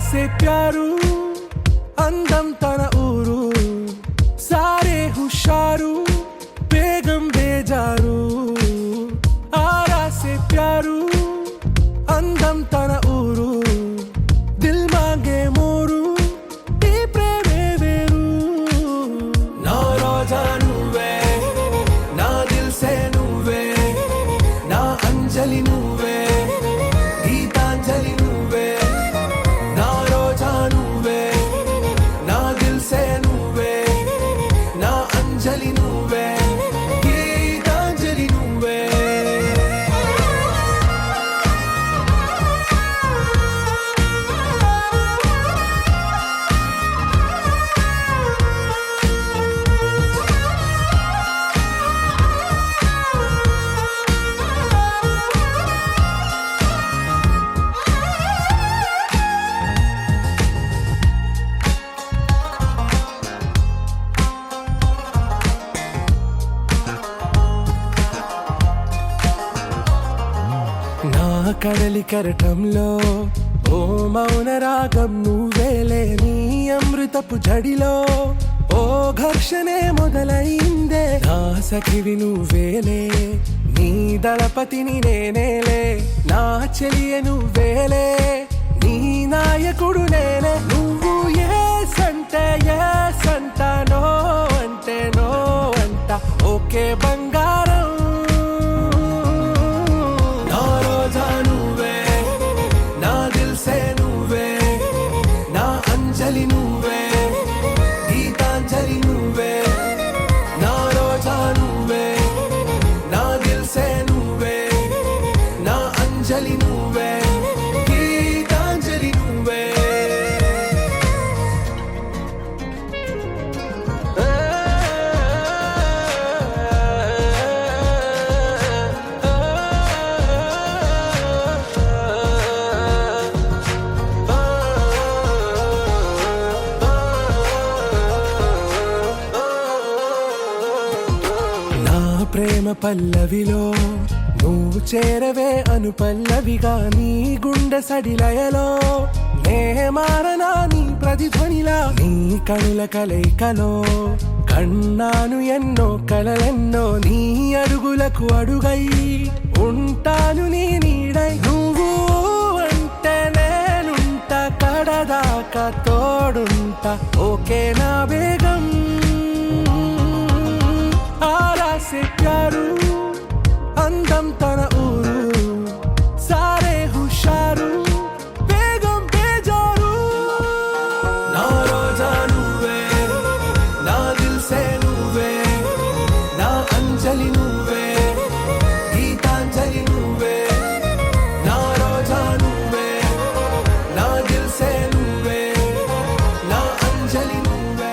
से प्यारू అందం తన ఊరు సారే హుషారు బేగం బేజారు ఆరా సే ప్యారు అందం తన ఊరు దిల్ మాంగే మోరు ఈ ప్రేమే వేరు నా రోజా నువ్వే నా దిల్ సే నువ్వే నా అంజలి నువ్వే గీతాంజలి నువ్వే నా రోజా నువ్వే నా దిల్ సే నువ్వే నా అంజలి నువ్వే గీతాంజలి నువ్వే నా కడలి కరటంలో ఓ మౌన రాగం నువ్వేలే నీ అమృతపు జడిలో ఓ ఘర్షణే మొదలైందే నా సఖివి నువ్వేలే నీ దళపతిని నేనేలే నా చెలియ నువ్వేలే నీ నాయకుడు నేనే నువ్వు ఏ సంట నో అంటే నో అంట ఓకే బంగారం నా రోజా నువ్వే నా దిల్ సే నువ్వే నా అంజలి నువ్వే గీతాంజలి నువ్వే నా రోజా నువ్వే నా దిల్ సే నువ్వే నా అంజలి నువ్వే గీతాంజలి నువ్వే నా ప్రేమ పల్లవిలో నువ్వు చేరవే అను పల్లవిగా నీ గుండె సడిలయలో నే మారనా నీ ప్రతిధ్వనిలా నీ కనుల కలయికలో కన్నాను ఎన్నో కలలెన్నో నీ అడుగులకు అడుగై ఉంటాను నీ నీడై నువ్వు అంటే నేనుంట కడదాకా తోడుంటా ఓకే నా బేగం ఆరా సే ప్యారు అందం తన ఊరు సారే హుషారు బేగం బేజారు నా రోజా నువ్వే నా దిల్ సే నువ్వే నా అంజలి నువ్వే గీతాంజలి నువ్వే నా రోజా నువ్వే నా దిల్ సే నువ్వే నా అంజలి నువ్వే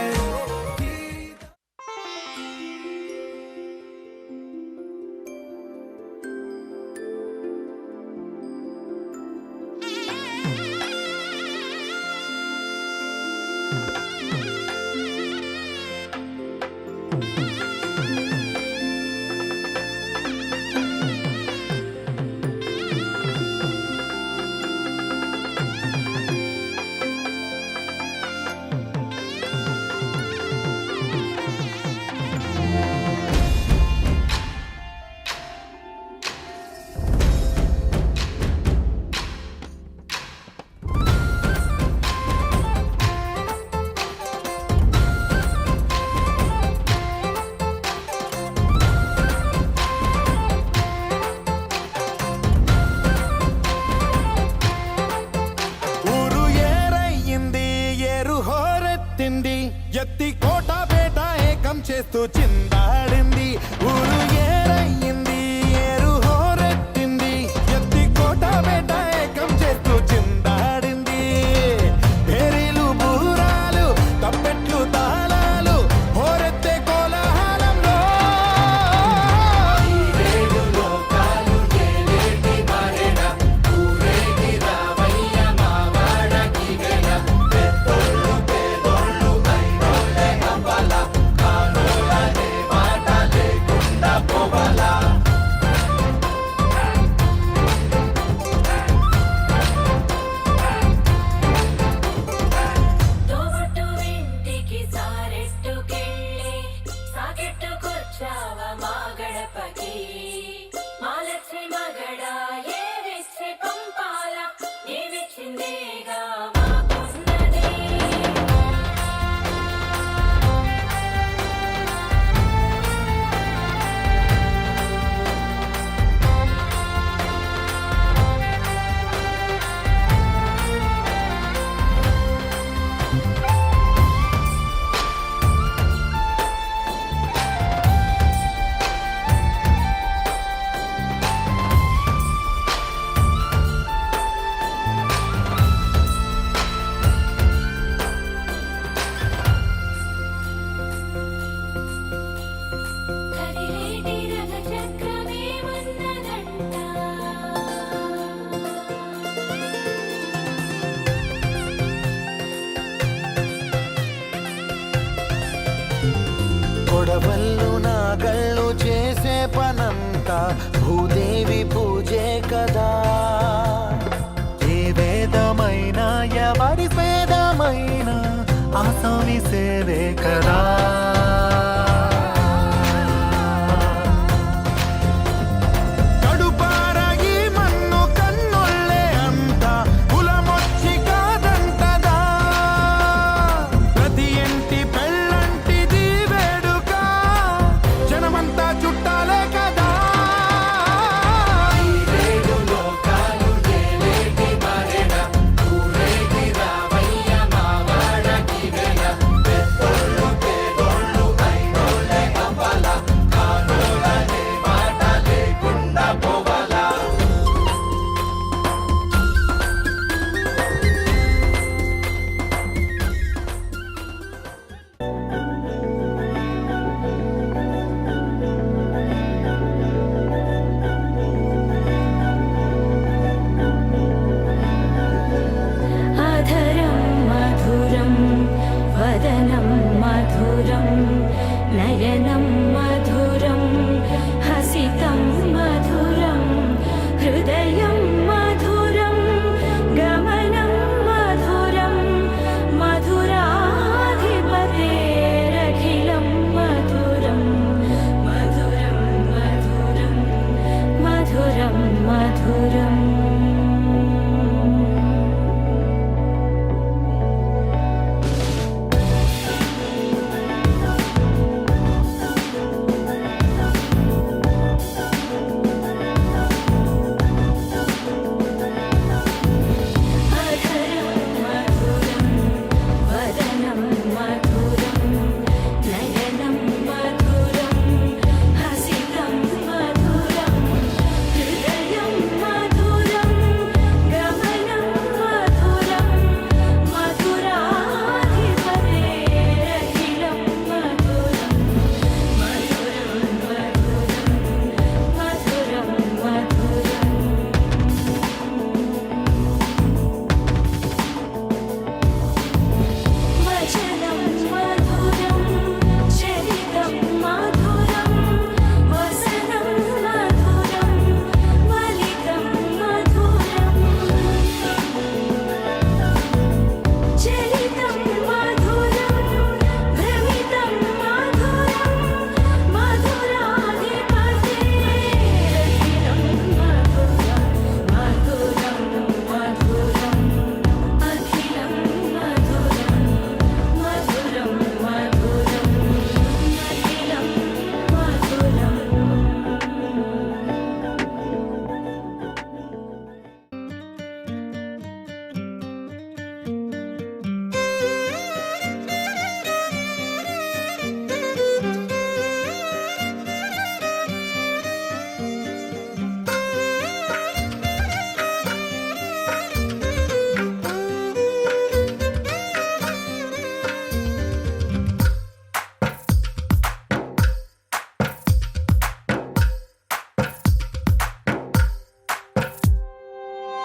ఎత్తి కోట బేట ఏకం చేస్తూ చిందాడింది ఊరు ఏరయ్యింది ఏరు హోరెత్తింది ఎత్తి కోట బేట ఏకం చేస్తూ చిందాడింది పేరీలు బూరాలు తప్పెట్లు తాళాలు హోరెత్తే కోలాహలంలో కుండ పనంతా భూదేవి పూజే కదా. ఏ వేదమైనా ఎవరి వేదమైనా ఆసామి సేవే కదా. నయనం మధురం హసితం మధురం హృదయం మధురం గమనం మధురం మధురాధిపతేరఖిలం మధురం మధురం మధురం మధురం మధురం.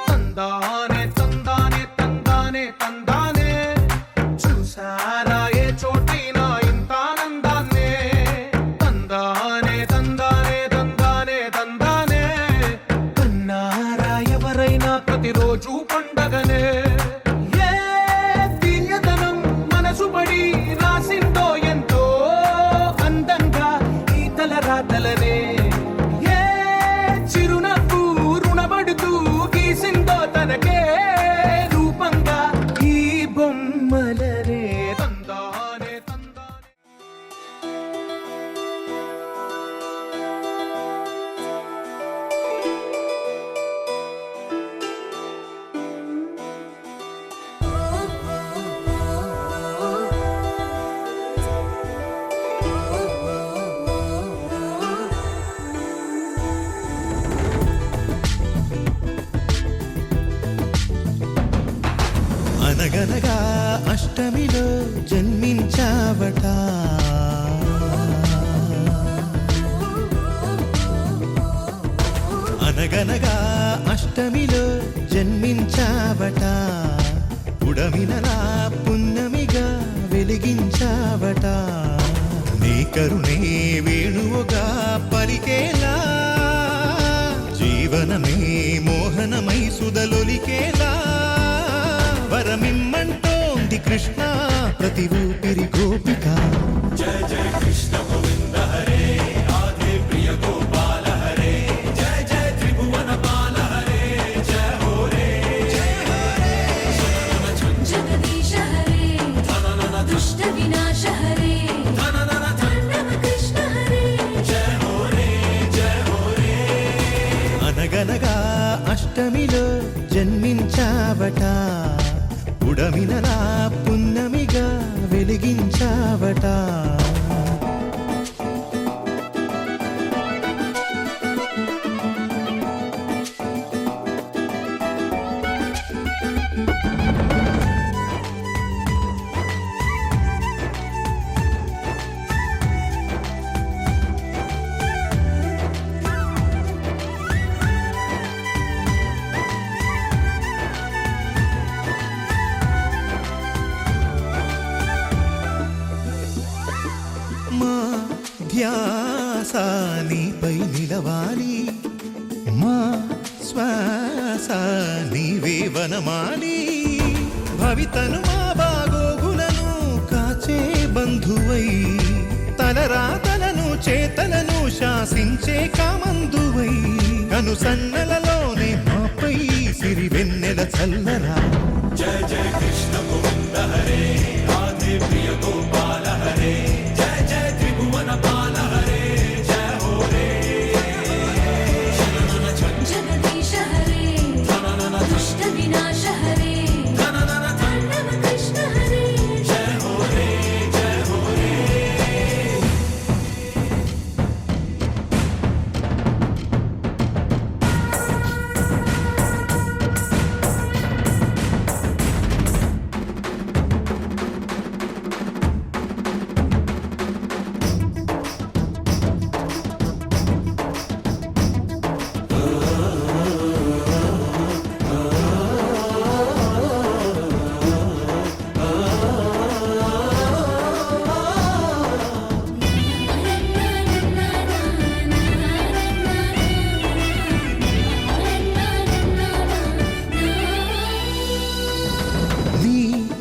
తందానే తందానే తందానే తందానే చూసారా ఏ చోటైనా ఇంత ఆనందాన్నే. తందానే తందానే తందానే తందానే కన్నారా ఎవరైనా ప్రతిరోజు పండగనే. ఏ దివ్యతనం మనసు పడి రాసిందో ఎంతో అందంగా ఈ తలరాతలనే. ఏ చిరునవ్వు రుణపడుతూ గీసిందో తనకే రూపంగా ఈ బొమ్మలనే. తందానే తందానే అనగనగా అష్టమిలో జన్మించావట. అనగనగా అష్టమిలో జన్మించావట. పుడమినలా పున్నమిగా వెలిగించావట. నీ కరుణే వేణువుగా పలికేలా ఊహలొలికేలా వరమిమ్మంటోంది కృష్ణ ప్రతి ఊపిరి గోపిక. జయ జయ కృష్ణ గోవింద హరే రాధే ప్రియ గోపాల హరే జయ జయ త్రిభువన పాల హరే జయ హో రే జయ హో రే. జగదీశ హరే దుష్ట వినాశ హరే తాండవ కృష్ణ హరే జయ హో రే జయ హో రే. అనగనగా అష్టమిలో జన్మించావట ఉడమినలా పున్నమిగా వెలిగించావట. మా ధ్యాస నీపై నిలవాలి మా శ్వాస నీవే వనమాలి భవితను మా బాగోగులను కాచే బంధువై తలరాతలను చేతలను శాసించే కామందువై కను సన్నలలోనే మాపై సిరి వెన్నెల చల్లరా. జయ జయ కృష్ణ గోవింద హరే రాధే ప్రియ గోపాల హరే జయ జయ త్రిభువన పాల హరే జయ హో రే. జగదీశ హరే దుష్ట వినాశ హరే తాండవ కృష్ణ హరే జయ హో రే జయ హో రే.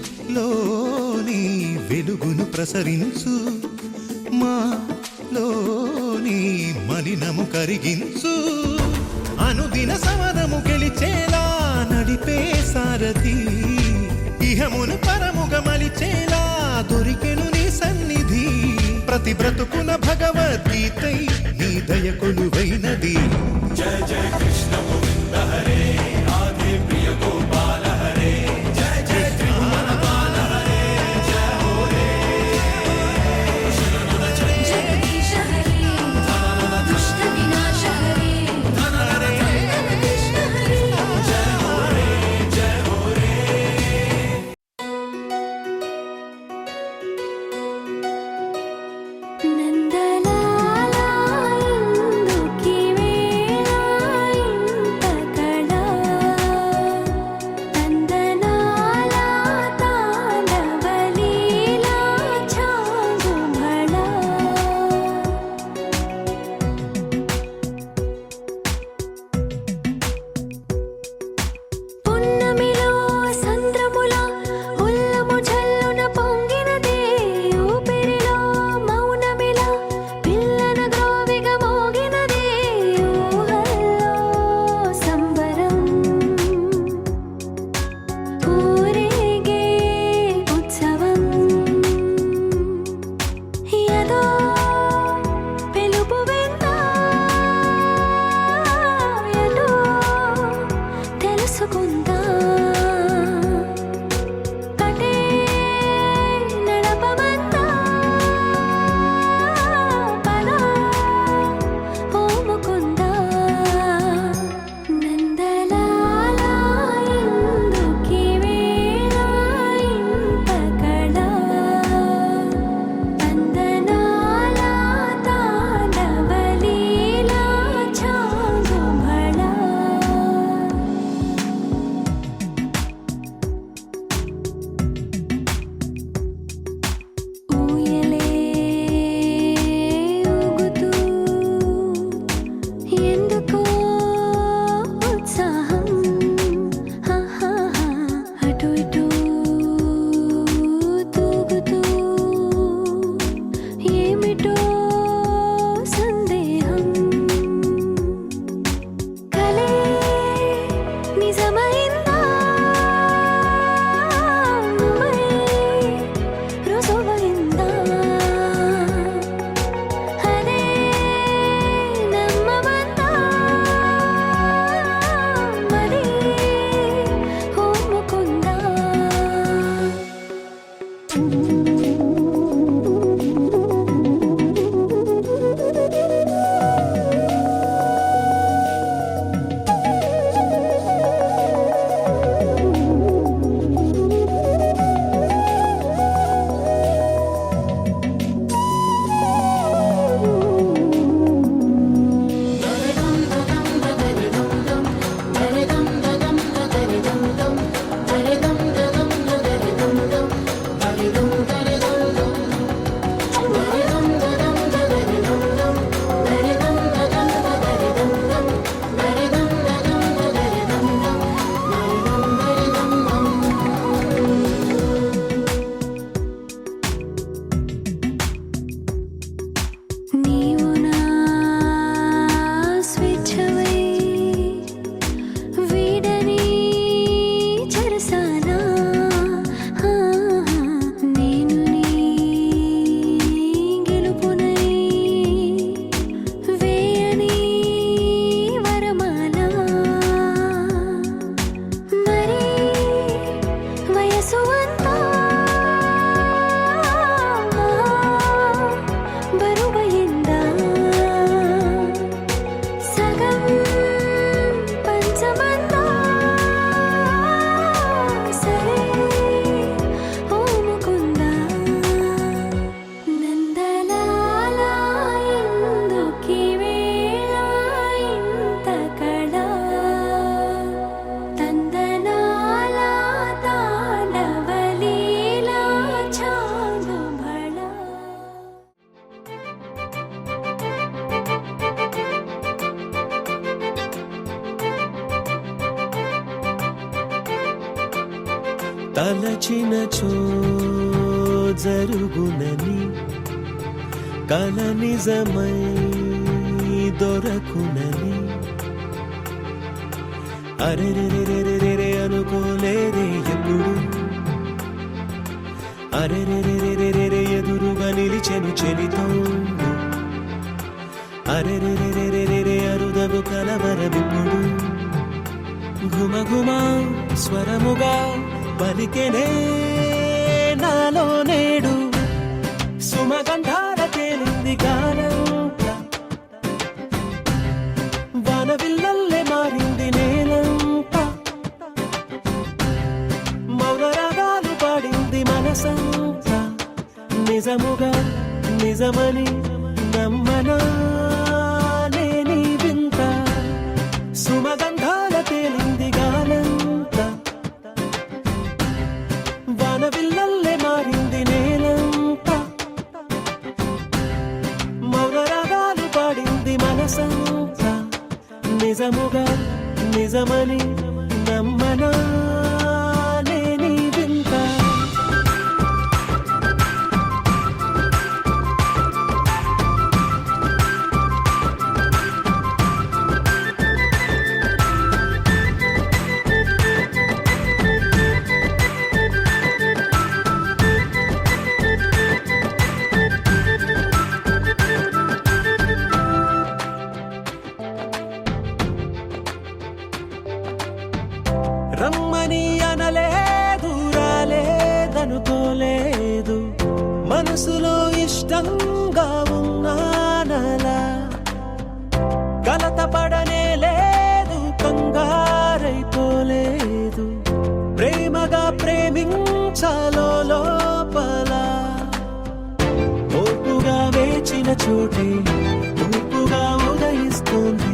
నీలోని వెలుగును ప్రసరించు మాలోని మలినము కరిగించు అనుదిన సమరము గెలిచేలా నడిపే సారథి ఇహమును పరముగ మలిచేలా దొరికెను నీ సన్నిధి ప్రతి బ్రతుకున భగవద్గీతై నీ దయ కొలువైనది. జయ జయ కృష్ణ గోవింద హరే రాధే ప్రియ గోపాల హరే జయ జయ త్రిభువన పాల హరే జయ హో రే. జగదీశ హరే దుష్ట వినాశ హరే తాండవ కృష్ణ హరే జయ హో రే జయ హో రే. నందలాలా ఇందుకి వేళ ఇంత కళ నందనాలా తాండవ లీలా ఛాగు భళ పున్నమిలో సంద్రముల ఉల్లము జల్లున పొంగినదే ఊపిరిలో మౌనమిలా పిల్లన గ్రోవిగ మోగినదే ఊహల్లో సంబరం ఊరేగే ఉత్సవం యదో పిలుపు విన్నా ఎటో తెలుసుకుందా కటే నడపమందా పద ఓ ముకుందా నందలాలా ఇందుకి వేళ ఇంత కళ నందనాలా తాండవ లీలా ఛాగు భళ తలచినచో జరుగునని కల నిజమై దొరకునని అరెరెరెరెరెరె అనుకోలేదే ఎప్పుడు అరెరెరెరెరెరె ఎదురుగా నిలిచెను చెలితోండు అరెరెరెరెరెరె అరుదగు కలవరమిప్పుడు ఘుమఘుమ స్వరముగా పలికెనే నాలో నేడు సుమగంధాల తేలింది కాలం వానవిల్లల్లే మారింది నేలంతా మౌనరాగాలు పాడింది మనసంతా నిజముగా నిజమని నమ్మనా నేనీ వింత సుమగంధాల తేలింది గాలంతా వానవిల్లల్లే మారింది నేలంతా మౌనరాగాలు పాడింది మనసంతా నిజముగా నిజమని నమ్మనా నేనీ వింత రమ్మని అనలేదు రాలేదనుకోలేదు మనసులో ఇష్టంగా ఉన్నానలా కలత పడనే లేదు కంగారైపోలేదు ప్రేమగా ప్రేమించాలో లోపల ఓపుగా వేచిన చోటే ఊపుగా ఉదయిస్తుంది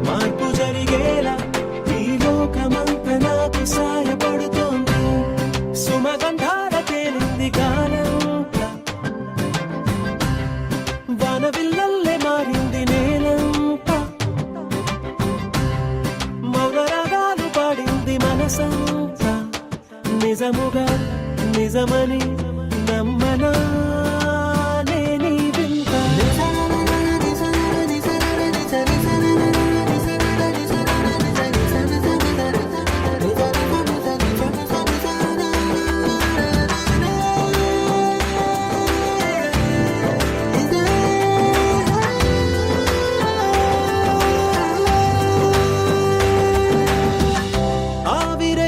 మార్పు జరిగేలా ఈ లోకమంత నాకు సాయపడుతోంది సుమగంధాల తేలింది కాలంతా వానవిల్లల్లే మారింది నేలంతా మౌనరాగాలు పాడింది మనసంతా నిజముగా నిజమని నమ్మనా నేనీ వింత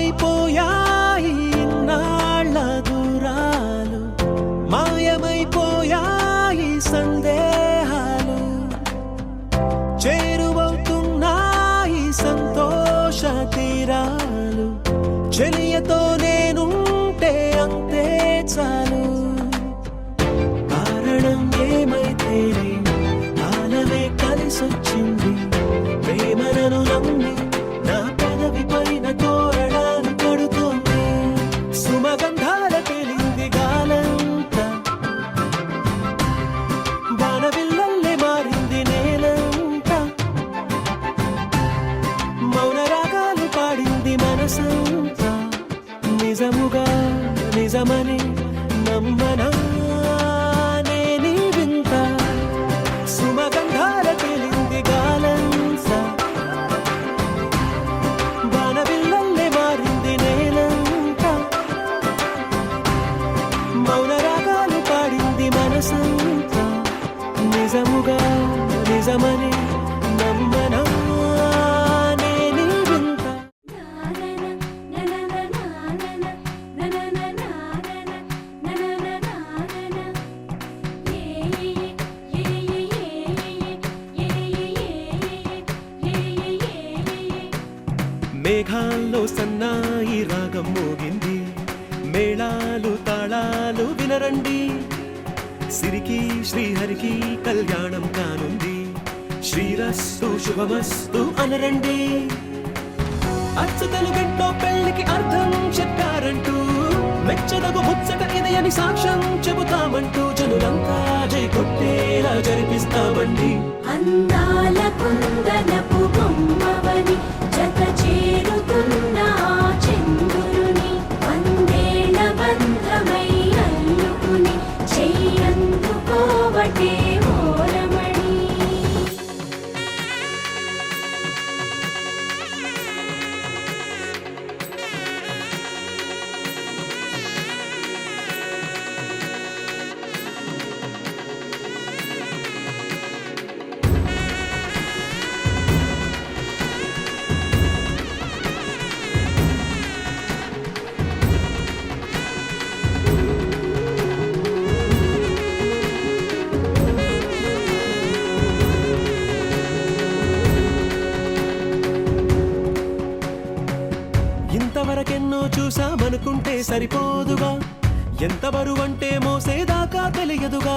ఆవిరైపోయాయి ఇన్నాళ్ళ దూరాలు మాయమైపోయాయి సందేహాలు చేరువవుతున్నాయి సంతోష తీరాలు చెలియతో నేనుంటే అంతే చాలు కారణం ఏమైతేనే కాలమే కలిసొచ్చింది ప్రేమను నమ్మి నా పెదవి పైన తోరణాలు కడుతోంది సుమగంధాల తేలింది గాలంతా వానవిల్లల్లే మారింది నేలంతా మౌనరాగాలు పాడింది మనసంతా నిజముగా నిజమని నమ్మనా నేనీ వింత సుమగంధాల తేలింది గాలంతా వానవిల్లల్లే మారింది నేలంతా మౌనరాగాలు పాడింది మనసంతా నిజముగా నిజమని నమ్మనా నేనీ వింత మేఘాల్లో సన్నాయి రాగం మోగింది మేళాలు తాళాలు వినరండి సిరికి శ్రీహరికి కళ్యాణం కానుంది శ్రీరస్తు శుభమస్తు అనరండి అచ్చతలు గంటో పెళ్లికి అర్థం చెప్పారంటూ మెచ్చదగు ముచ్చట ఇది అని సాక్ష్యం చెబుతామంటూ జనులంతా జై కొట్టేలా జరిపిస్తామండి అందాల కుందనపు బొమ్మవని జత చేరుతున్న ఆ చంద్రుని వందే ఇంతవరకెన్నో చూసామనుకుంటే సరిపోదుగా, ఎంత బరువంటే మోసేదాకా తెలియదుగా,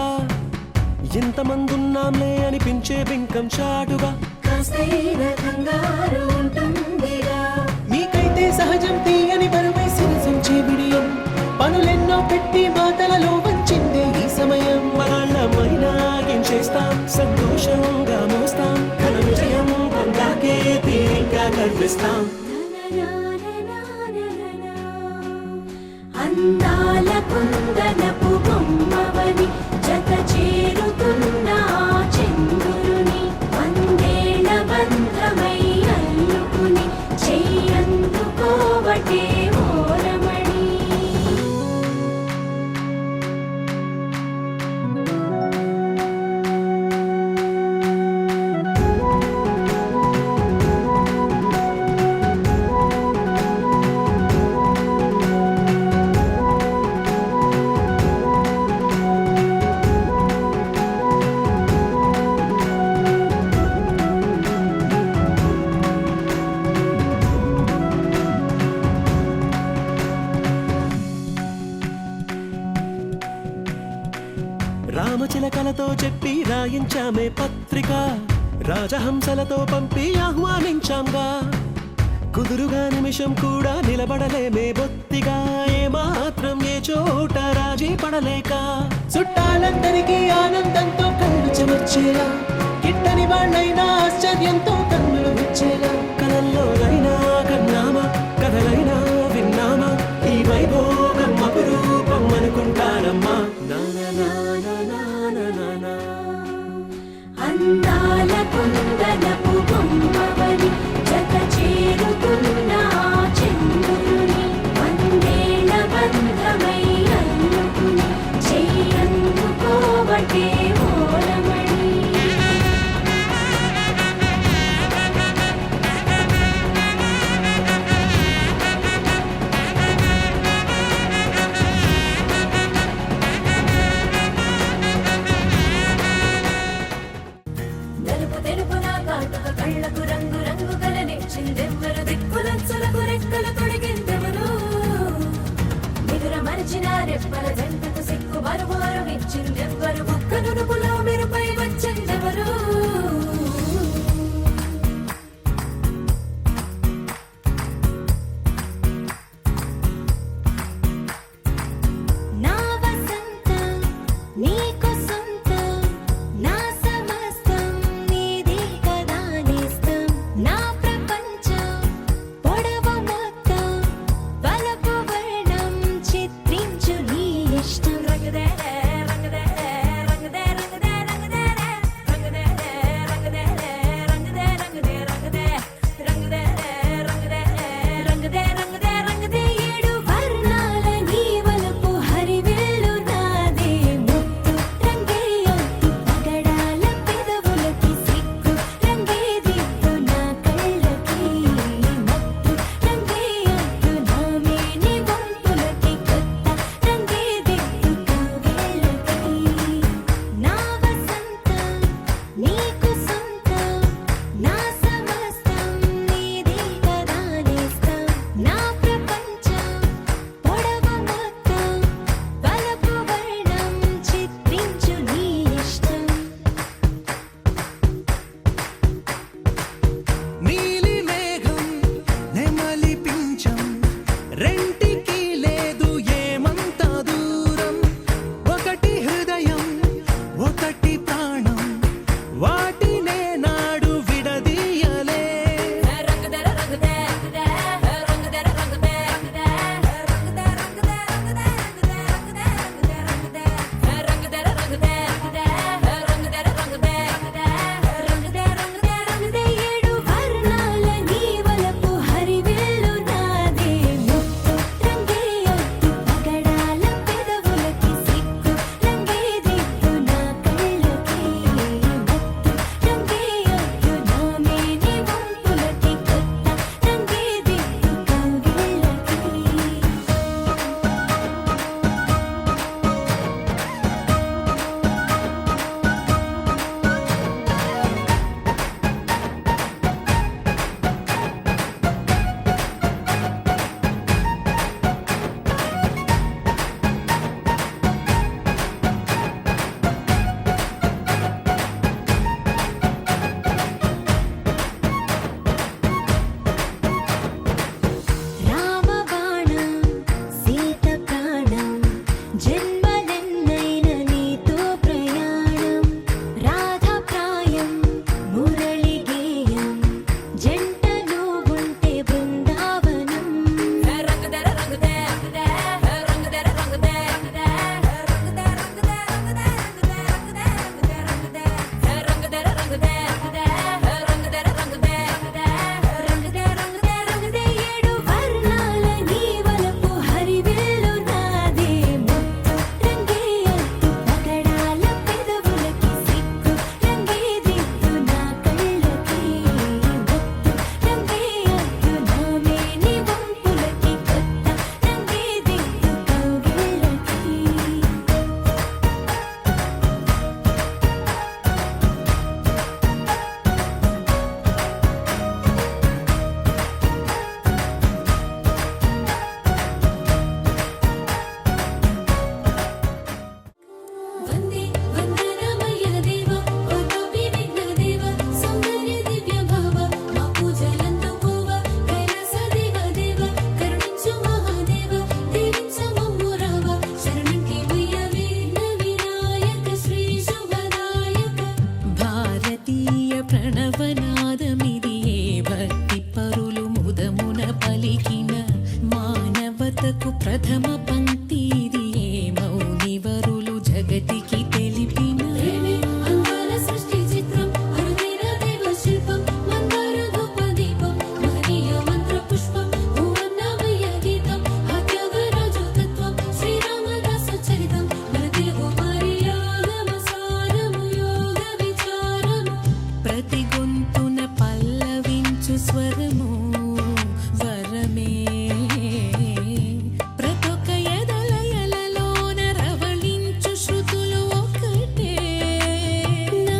ఎంతమందున్నాంలే అనిపించే బింకం చాటుగా. కాస్తైన కంగారు ఉంటుందిగా, మీకైతే సహజం తీయని బరువై సిరసించే బిడియం, పనులెన్నో పెట్టి మాటలలో వంచిందే ఈ సమయం. మనాళ్ళమైనా ఏం చేస్తాం, సంతోషంగా మోస్తాం, ఘన విజయం పొందాకే తీరిగ్గా కనిపిస్తాం. అందాల కుందనపు బొమ్మవని జత చేరుతున్న ఆ చంద్రుని, వందేళ్ల బంధమై అల్లుకుని చెయ్యందుకోవటే ఓరమణి. రామచిలకలతో చెప్పి రాయించామే పత్రిక, రాజహంసలతో పంపి ఆహ్వానించాంగా, కుదురుగా నిమిషం కూడా నిలబడలేమే బొత్తిగా, ఏమాత్రం ఏ చోట రాజీ పడలేక, చుట్టాలందరికీ ఆనందంతో కళ్ళు చెమర్చేలా, గిట్టని వాళ్ళైనా ఆశ్చర్యంతో కన్నులు విచ్చేలా, కలల్లోనైనా కన్నామా, కథలైనా విన్నామా, ఈ వైభోగం అపురూపం అనుకుంటానమ్మా. అందాల కుందనపు బొమ్మవని జత చేరుతున్న ఆ చంద్రుని, వందేళ్ల బంధమై అల్లుకుని చెయ్యందుకోవటే ఓరమణి. నలుపు తెలుపున కాటుక కళ్ళకు రంగు రంగు కలనిచ్చిందెవ్వరు, దిక్కులచ్చులకు రెక్కలు తొడిగిందెవరు, నిదుర మరిచిన రెప్పల జంటకు సిక్కు బరువారు ఇచ్చిందెవ్వరు, ఒక్క నునుపులో మెరుపై వచ్చిందెవరు. నా వసంతం నీకు సొంతం, నా సమస్తం నీది కదా నేస్తం, నా ప్రపంచం పొడవు మొత్తం వలపు వర్ణం చిత్రించు నీ ఇష్టం. రంగదే రంగదే రంగదే రంగదే రంగదే రంగదే రంగదే రంగదే రంగదే రంగదే రంగదే రంగదే రంగదే రంగదే రంగదే ఏడు వర్ణాల నీ వలపు హరివేలు నాదే, ముత్తు రంగే ఒత్తు పగడాల పెదవులకి సిగ్గు రంగే దిద్దు నా కళ్ళకి, మత్తు రంగే ఒత్తు నా మేని వంపులకి, కొత్త రంగే దిద్దు కవ్వేళ్ళకి. నా వసంతం నీకు సొంతం, నా సమస్తం నీది కదా నేస్తం, నా ప్రపంచం పొడవు మొత్తం వలపు వర్ణం చిత్రించు నీ ఇష్టం. నీలి మేఘం నెమలి పించం రెంటికి లేదు ఏమంత దూరం, ఒకటి హృదయం ఒకటి ప్రాణం, వాటినే నాడు విడదీయలే. రంగదే రంగదే రంగదే రంగదే రంగదే రంగదే రంగదే రంగదే రంగదే రంగదే రంగదే రంగదే రంగదే రంగదే రంగదే రంగదే రంగదే ఏడు వర్ణాల నీ వలపు హరివేలు నాదే, ముత్తు కవులకు ప్రథమ పంక్తి ఇది మౌని వరులు జగతికి తెలిపిన అందాల సృష్టి చిత్రం అరుదైన దేవ శిల్పం మందార ధూప దీపం మహనీయ మంత్ర పుష్పం భువన్నమయ గీతం ఆత్యాగరాజు తత్వం శ్రీరామదాస చరితం మన తెలుగు మరియాగమ సారము యోగ విచారము ప్రతి గొంతున పల్లవించు స్వరము వరమే ప్రతొక ఎదలయలలోన రవళించు శృతులు ఒకటే నా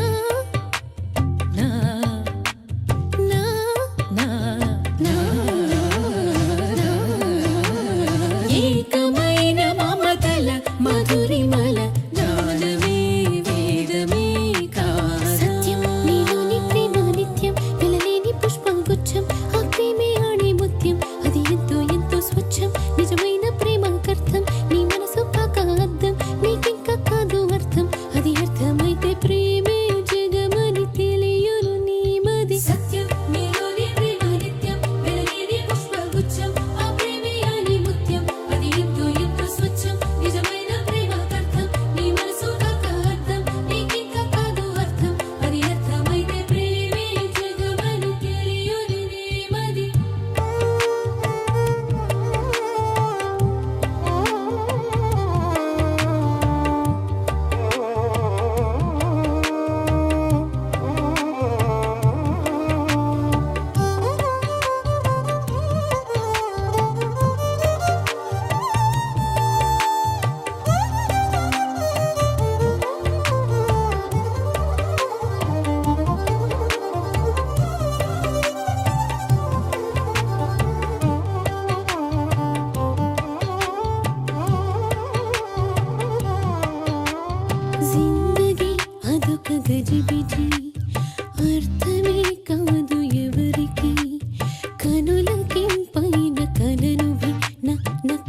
నా నా నా నా ఏకమైన మమతల మధురిమల జ్ఞానమే వేదమే సత్యం నీలోని ప్రేమ నిత్యం వెలలేని పుష్పగుచ్చం ఆ ప్రేమే ఆణి ముత్యం అది ఎంతో ఎంతో స్వచ్ఛం నిజమైన ప్రేమకర్థం నీ మనసు పాక అద్దం నీకింకా కాదు అర్థం అది అర్థమైతే ప్రేమే జగమని తెలియను నీ మది సత్యం నీలోని ప్రేమ నిత్యం వెలలేని పుష్పగుచ్చం ఆ ప్రేమే ఆణి ముత్యం అది ఎంతో ఎంతో స్వచ్ఛం నిజమైన ప్రేమకర్థం నీ మనసు పాక అద్దం నీకింకా కాదు అర్థం అది అర్థమైతే ప్రేమే జగమని తెలియను నీ మది జిందగీ అదొక గజిబిజి అర్థమే కాదు ఎవరికి కనులకింపైన కలనువి నా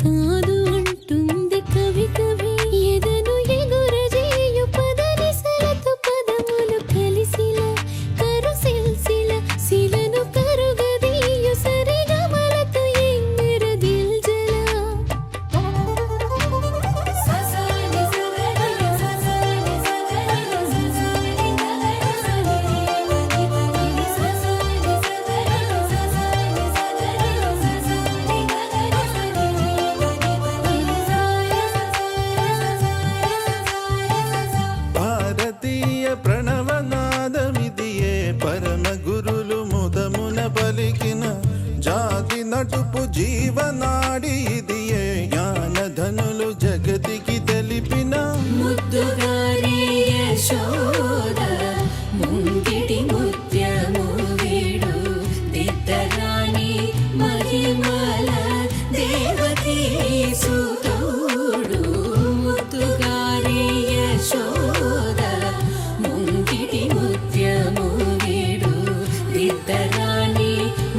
కాదు అంటుంది కవి కవి ఎదను ఎగురజేయు పదనిసలతో పదములు కలిసిలా కరుసిల్సిల శిలను కరుగదీయు సరిగమలతో ఎంగర దిల్జలా ససాని సగరి ససాని సగరి ససాని గగరి సని పని పని ససాని సగరి ససాని సగరి ససాని గగరి సని పని పని సాయ భారతీయ ప్రణవనాదమిదియే పరమ గురులు ముదమున పలికిన జాతి నటుపు జీవనాడి ఇదియే జ్ఞానధనులు జగతికి తెలిపిన ముద్దుగారి యశోద ముంగిటి ముత్యము వీడు దిద్దరాణి మహిమల దేవకీ సుతుడు ముద్దుగారి యశోద ముంగిటి ముత్యము వీడు దిద్దరాణి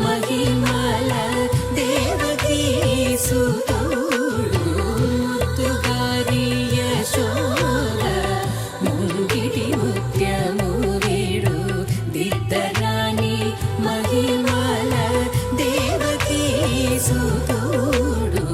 మహిమల దేవకీ సుతుడు ముద్దుగారి యశోద ముంగిటి ముత్యము వీడు దిద్దరాణి మహిమల దేవకీ సుతుడు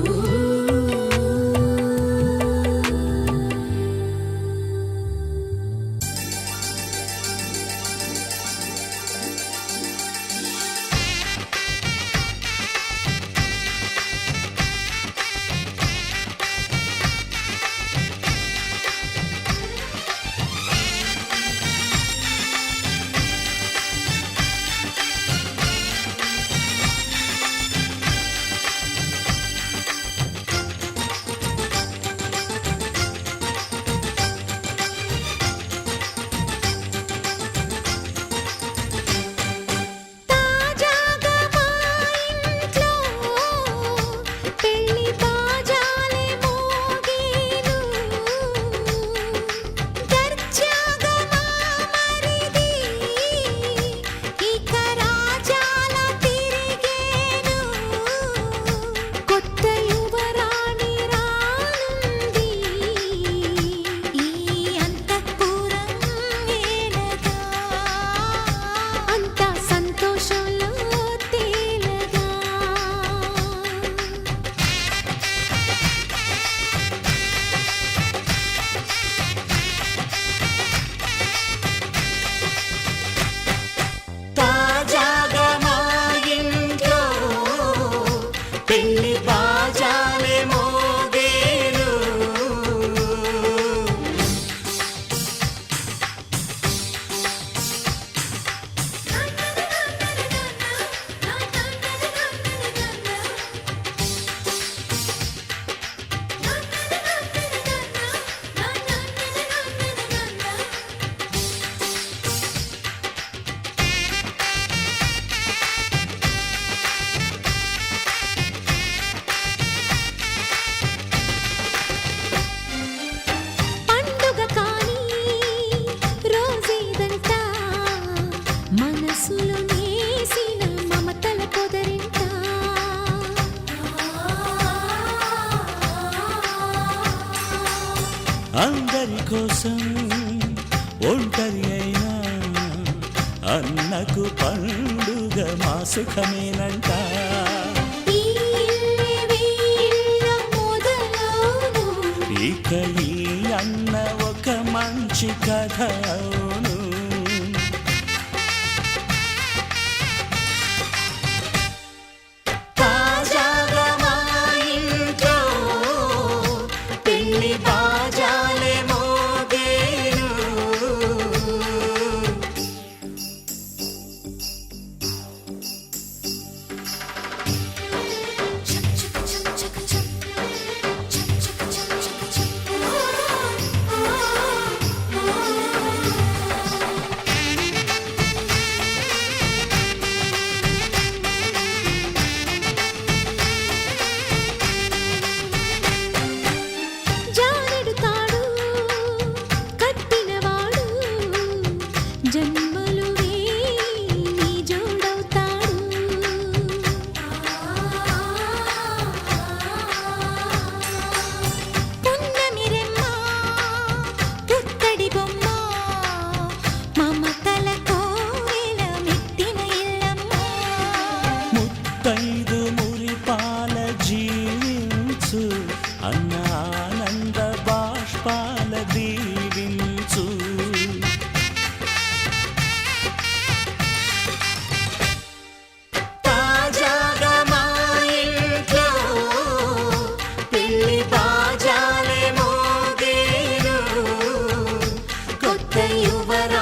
అందరి కోసం ఒంటరి అయినా అన్నకు పండుగ మా సుఖమేనంట. ఈ వీళ్ళ మొదలవును ఇక ఈ అన్న ఒక మంచి కథ అవును. తాజాగా మా ఇంట్లో పెళ్లి బాజాలే మోగేను. చక్ చక్ చక్ చక్ చక్ చక్ చక్ చక్ చక్ చక్ జానెడు తాడు కట్టినవాడు జన్మలు నీ జోడవుతాడు. పున్నమిరెమ్మ పుత్తడి బొమ్మ మమతల కోవెల మెట్టిన ఇల్లమ్మ. ముత్తైదు మురిపాల జీవించు అన్న ఆనంద బాష్పాల దీవించు. తాజాగా మా ఇంట్లో పెళ్లి బాజాలే మోగేను. కొత్త యువరా